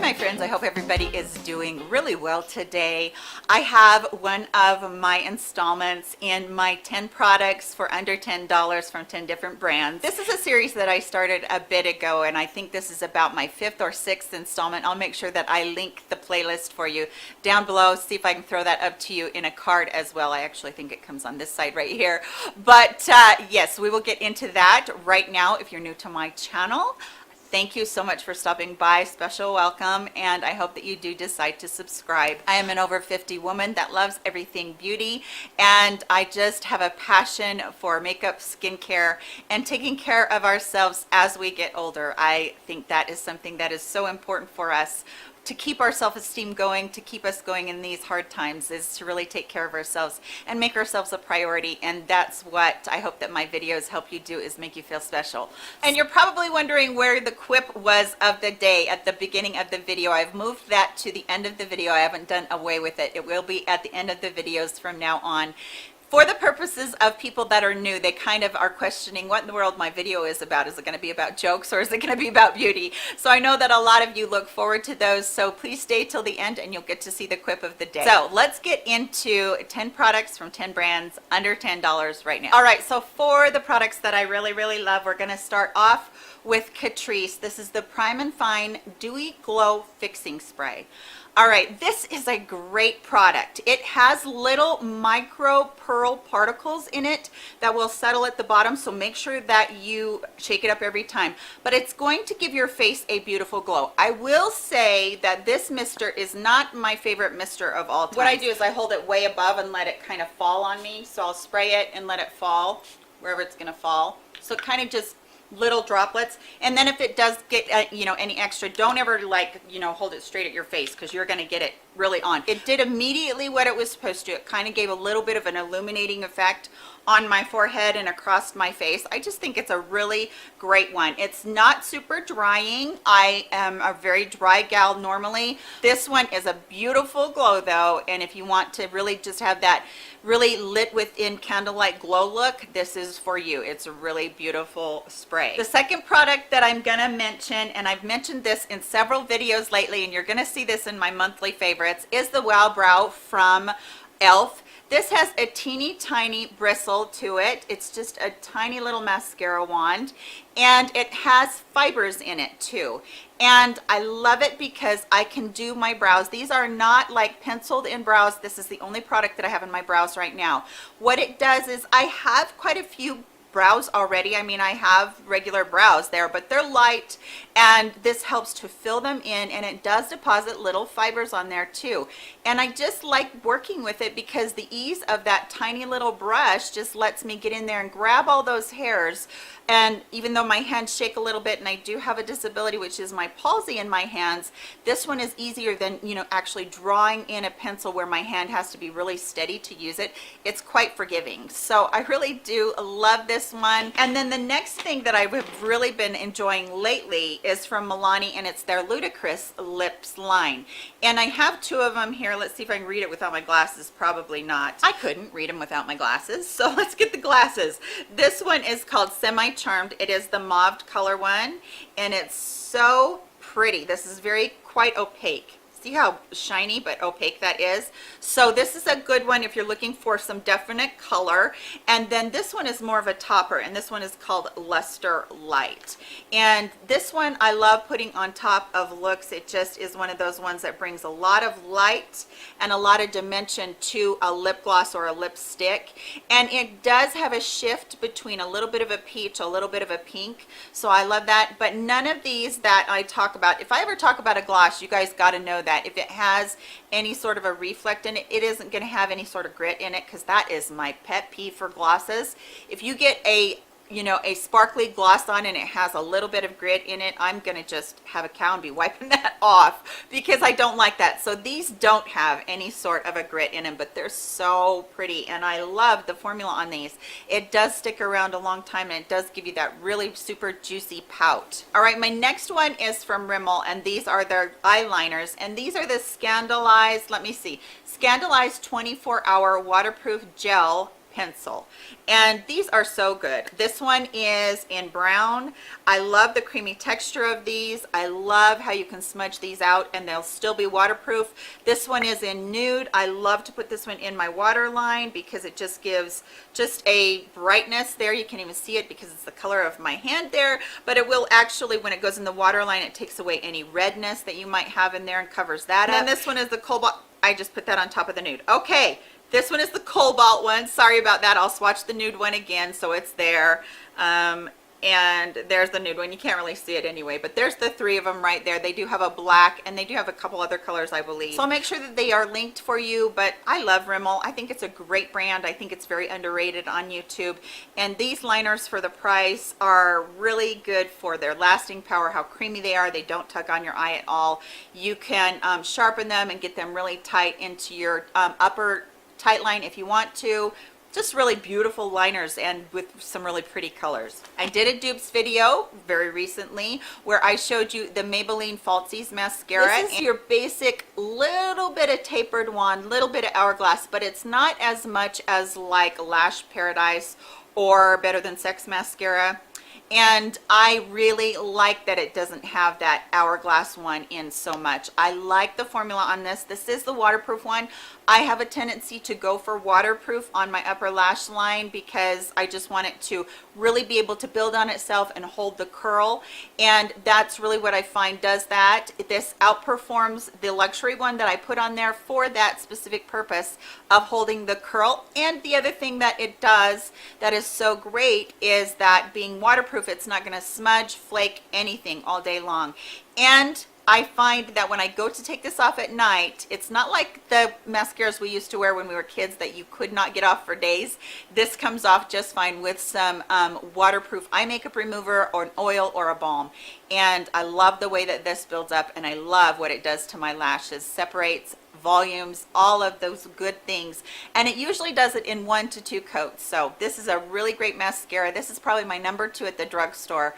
my friends, I hope everybody is doing really well today. I have one of my installments in my 10 products for under $10 from 10 different brands. This is a series that I started a bit ago, and I think this is about my 5th or 6th installment. I'll make sure that I link the playlist for you down below. See if I can throw that up to you in a card as well. I actually think it comes on this side right here. But yes, we will get into that right now. If you're new to my channel, thank you so much for stopping by. Special welcome, and I hope that you do decide to subscribe. I am an over 50 woman that loves everything beauty, and I just have a passion for makeup, skincare, and taking care of ourselves as we get older. I think that is something that is so important for us to keep our self-esteem going, to keep us going in these hard times, is to really take care of ourselves and make ourselves a priority. And that's what I hope that my videos help you do, is make you feel special. And you're probably wondering where the quip was of the day at the beginning of the video. I've moved that to the end of the video. I haven't done away with it. It will be at the end of the videos from now on. For the purposes of people that are new, they kind of are questioning what in the world my video is about. Is it going to be about jokes, or is it going to be about beauty? So I know that a lot of you look forward to those, so please stay till the end and you'll get to see the quip of the day. So let's get into 10 products from 10 brands under $10 right now. All right, so for the products that I really love, we're going to start off with Catrice. This is the Prime and Fine Dewy Glow Fixing Spray. All right, this is a great product. It has little micro pearl particles in it that will settle at the bottom, so make sure that you shake it up every time. But it's going to give your face a beautiful glow. I will say that this mister is not my favorite mister of all time. What I do is I hold it way above and let it kind of fall on me. So I'll spray it and let it fall wherever it's gonna fall. So it kind of just little droplets. And then if it does get any extra, don't ever hold it straight at your face, because you're going to get it really on. It did immediately what it was supposed to. It kind of gave a little bit of an illuminating effect on my forehead and across my face. I just think it's a really great one. It's not super drying. I am a very dry gal normally. This one is a beautiful glow though, and if you want to really just have that really lit within candlelight glow look, this is for you. It's a really beautiful spray. The second product that I'm gonna mention, and I've mentioned this in several videos lately, and you're gonna see this in my monthly favorites, is the Wow Brow from e.l.f. This has a teeny tiny bristle to it. It's just a tiny little mascara wand, and it has fibers in it too. And I love it because I can do my brows. These are not like penciled in brows. This is the only product that I have in my brows right now. What it does is, I have quite a few brows already. I mean, I have regular brows there, but they're light, and this helps to fill them in, and it does deposit little fibers on there too. And I just like working with it because the ease of that tiny little brush just lets me get in there and grab all those hairs. And even though my hands shake a little bit, and I do have a disability, which is my palsy in my hands, this one is easier than, actually drawing in a pencil where my hand has to be really steady to use it. It's quite forgiving. So I really do love this one. And then the next thing that I have really been enjoying lately is from Milani, and it's their Ludicrous Lips line. And I have two of them here. Let's see if I can read it without my glasses. Probably not. I couldn't read them without my glasses, so let's get the glasses. This one is called Semi Charmed. It is the mauve color one, and it's so pretty. This is quite opaque. See how shiny but opaque that is? So this is a good one if you're looking for some definite color. And then this one is more of a topper, and this one is called Luster Light. And this one I love putting on top of looks. It just is one of those ones that brings a lot of light and a lot of dimension to a lip gloss or a lipstick. And it does have a shift between a little bit of a peach, a little bit of a pink. So I love that. But none of these that I talk about, if I ever talk about a gloss, you guys got to know that if it has any sort of a reflect in it, it isn't going to have any sort of grit in it, because that is my pet peeve for glosses. If you get a sparkly gloss on and it has a little bit of grit in it, I'm gonna just have a cow and be wiping that off, because I don't like that. So these don't have any sort of a grit in them, but they're so pretty, and I love the formula on these. It does stick around a long time, and it does give you that really super juicy pout. All right, my next one is from Rimmel, and these are their eyeliners, and these are the Scandalized 24-hour waterproof gel pencil. And these are so good. This one is in brown. I love the creamy texture of these. I love how you can smudge these out and they'll still be waterproof. This one is in nude. I love to put this one in my waterline because it just gives just a brightness there. You can't even see it because it's the color of my hand there, but it will actually, when it goes in the waterline, it takes away any redness that you might have in there and covers that up. And this one is the cobalt. I just put that on top of the nude. Okay. This one is the cobalt one. Sorry about that. I'll swatch the nude one again so it's there. And there's the nude one. You can't really see it anyway, but there's the three of them right there. They do have a black and they do have a couple other colors, I believe. So I'll make sure that they are linked for you, but I love Rimmel. I think it's a great brand. I think it's very underrated on YouTube. And these liners for the price are really good for their lasting power, how creamy they are. They don't tug on your eye at all. You can sharpen them and get them really tight into your upper tight line if you want to. Just really beautiful liners and with some really pretty colors. I did a dupes video very recently where I showed you the Maybelline Falsies mascara. This is your basic little bit of tapered wand, little bit of hourglass, but it's not as much as like Lash Paradise or Better Than Sex mascara. And I really like that it doesn't have that hourglass one in so much. I like the formula on this. This is the waterproof one. I have a tendency to go for waterproof on my upper lash line because I just want it to really be able to build on itself and hold the curl. And that's really what I find does that. This outperforms the luxury one that I put on there for that specific purpose of holding the curl. And the other thing that it does that is so great is that being waterproof, it's not going to smudge, flake, anything all day long. And I find that when I go to take this off at night, it's not like the mascaras we used to wear when we were kids that you could not get off for days. This comes off just fine with some waterproof eye makeup remover or an oil or a balm. And I love the way that this builds up, and I love what it does to my lashes. Separates, volumes, all of those good things, and it usually does it in 1 to 2 coats. So this is a really great mascara. This is probably my number 2 at the drugstore.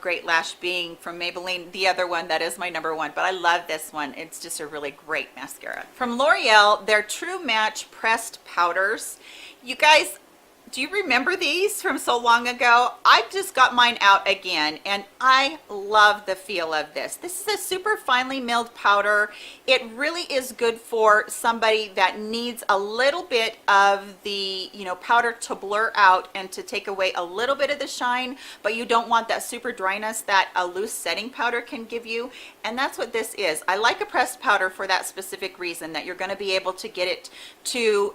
Great Lash being from Maybelline, the other one that is my number 1, but I love this one. It's just a really great mascara. From L'Oreal, their True Match pressed powders. You guys, do you remember these from so long ago? I just got mine out again and I love the feel of this. This is a super finely milled powder. It really is good for somebody that needs a little bit of the, powder to blur out and to take away a little bit of the shine, but you don't want that super dryness that a loose setting powder can give you. And that's what this is. I like a pressed powder for that specific reason, that you're going to be able to get it to,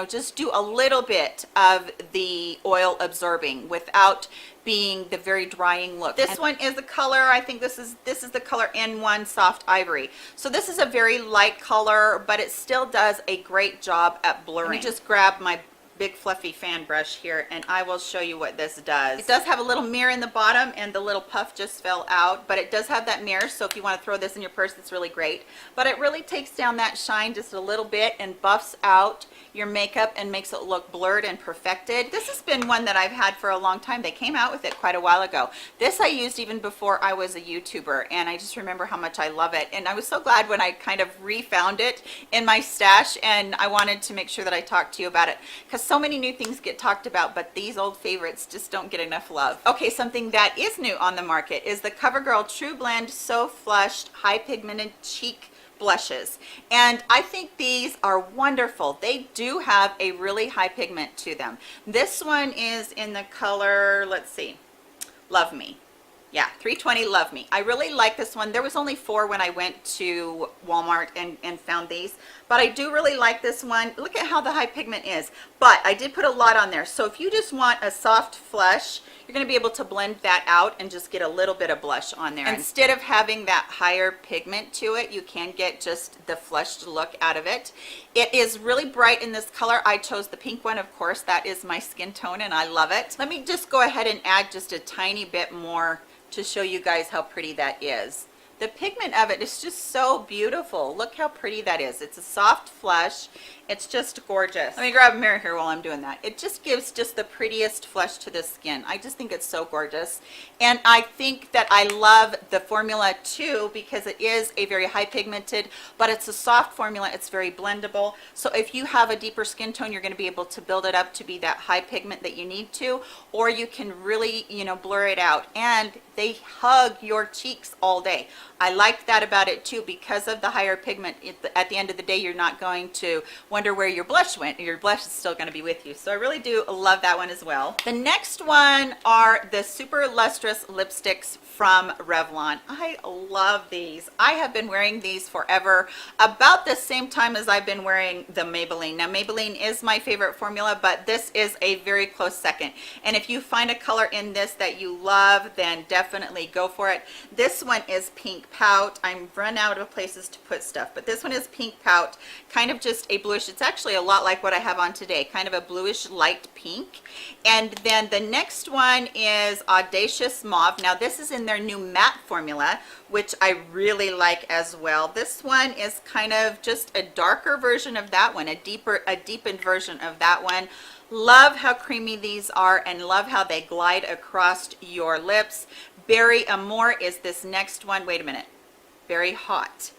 just do a little bit of the oil absorbing without being the very drying look. This one is the color, I think this is the color N1 Soft Ivory. So this is a very light color, but it still does a great job at blurring. Let me just grab my big fluffy fan brush here and I will show you what this does. It does have a little mirror in the bottom and the little puff just fell out, but it does have that mirror, so if you want to throw this in your purse, it's really great. But it really takes down that shine just a little bit and buffs out your makeup and makes it look blurred and perfected. This has been one that I've had for a long time. They came out with it quite a while ago. This I used even before I was a YouTuber, and I just remember how much I love it. And I was so glad when I kind of refound it in my stash, and I wanted to make sure that I talked to you about it because so many new things get talked about, but these old favorites just don't get enough love. Okay, something that is new on the market is the CoverGirl True Blend So Flushed High Pigmented Cheek blushes, and I think these are wonderful. They do have a really high pigment to them. This one is in the color, let's see, Love Me. Yeah, 320 Love Me. I really like this one. There was only 4 when I went to Walmart and found these, but I do really like this one. Look at how the high pigment is, but I did put a lot on there. So if you just want a soft flush, you're going to be able to blend that out and just get a little bit of blush on there. Instead of having that higher pigment to it, you can get just the flushed look out of it. It is really bright in this color. I chose the pink one, of course. That is my skin tone and I love it. Let me just go ahead and add just a tiny bit more to show you guys how pretty that is. The pigment of it is just so beautiful. Look how pretty that is. It's a soft flush. It's just gorgeous. Let me grab a mirror here while I'm doing that. It just gives just the prettiest flush to the skin. I just think it's so gorgeous. And I think that I love the formula too, because it is a very high pigmented, but it's a soft formula. It's very blendable. So if you have a deeper skin tone, you're going to be able to build it up to be that high pigment that you need to, or you can really, you know, blur it out. And they hug your cheeks all day. I like that about it too, because of the higher pigment. At the end of the day, you're not going to wonder where your blush went. Your blush is still going to be with you. So I really do love that one as well. The next one are the Super Lustrous lipsticks from Revlon. I love these. I have been wearing these forever, about the same time as I've been wearing the Maybelline. Now Maybelline is my favorite formula, but this is a very close second. And if you find a color in this that you love, then definitely go for it. This one is Pink Pout. I'm run out of places to put stuff, but this one is Pink Pout, kind of just a bluish. It's actually a lot like what I have on today, kind of a bluish light pink. And then the next one is Audacious Mauve. Now this is in their new matte formula, which I really like as well. This one is kind of just a darker version of that one, a deepened version of that one. Love how creamy these are and love how they glide across your lips. Berry Amore is this next one. Wait a minute. Very Hot.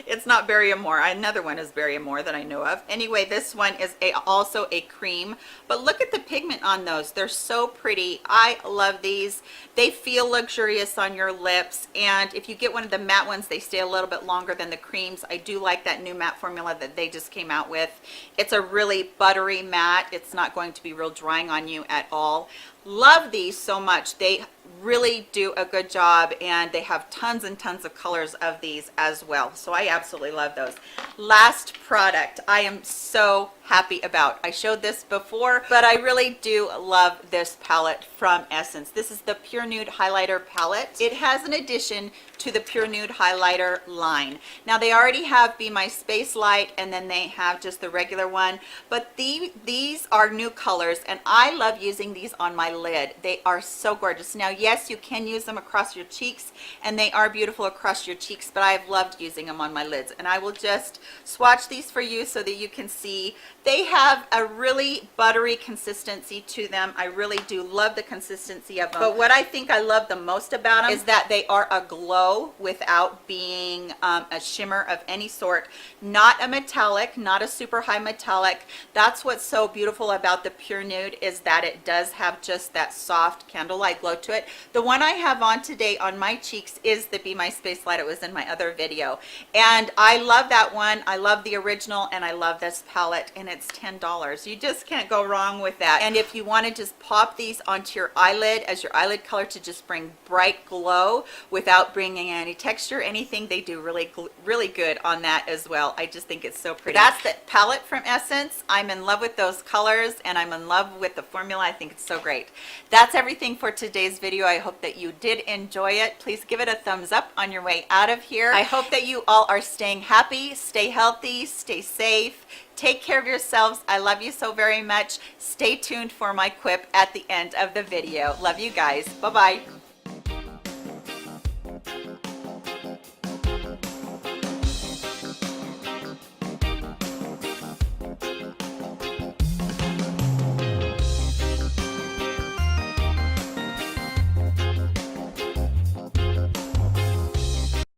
It's not Berry Amore. Another one is Berry Amore that I know of. Anyway, this one is also a cream, but look at the pigment on those. They're so pretty. I love these. They feel luxurious on your lips, and if you get one of the matte ones, they stay a little bit longer than the creams. I do like that new matte formula that they just came out with. It's a really buttery matte. It's not going to be real drying on you at all. Love these so much. They really do a good job, and they have tons and tons of colors of these as well. So I absolutely love those. Last product I am so happy about. I showed this before, but I really do love this palette from Essence. This is the Pure Nude Highlighter palette. It has an addition to the Pure Nude Highlighter line. Now they already have Be My Space Light, and then they have just the regular one, but these are new colors, and I love using these on my lid. They are so gorgeous. Now yes, you can use them across your cheeks, and they are beautiful across your cheeks, but I've loved using them on my lids, and I will just swatch these for you so that you can see. They have a really buttery consistency to them. I really do love the consistency of them. But what I think I love the most about them is that they are a glow without being a shimmer of any sort. Not a metallic, not a super high metallic. That's what's so beautiful about the Pure Nude, is that it does have just that soft candlelight glow to it. The one I have on today on my cheeks is the Be My Space Light. It was in my other video, and I love that one. I love the original, and I love this palette, and it's $10. You just can't go wrong with that. And if you want to just pop these onto your eyelid as your eyelid color to just bring bright glow without bringing any texture, anything, they do really good on that as well. I just think it's so pretty. That's the palette from Essence. I'm in love with those colors, and I'm in love with the formula. I think it's so great. That's everything for today's video. I hope that you did enjoy it. Please give it a thumbs up on your way out of here. I hope that you all are staying happy, stay healthy, stay safe. Take care of yourselves. I love you so very much. Stay tuned for my quip at the end of the video. Love you guys. Bye-bye.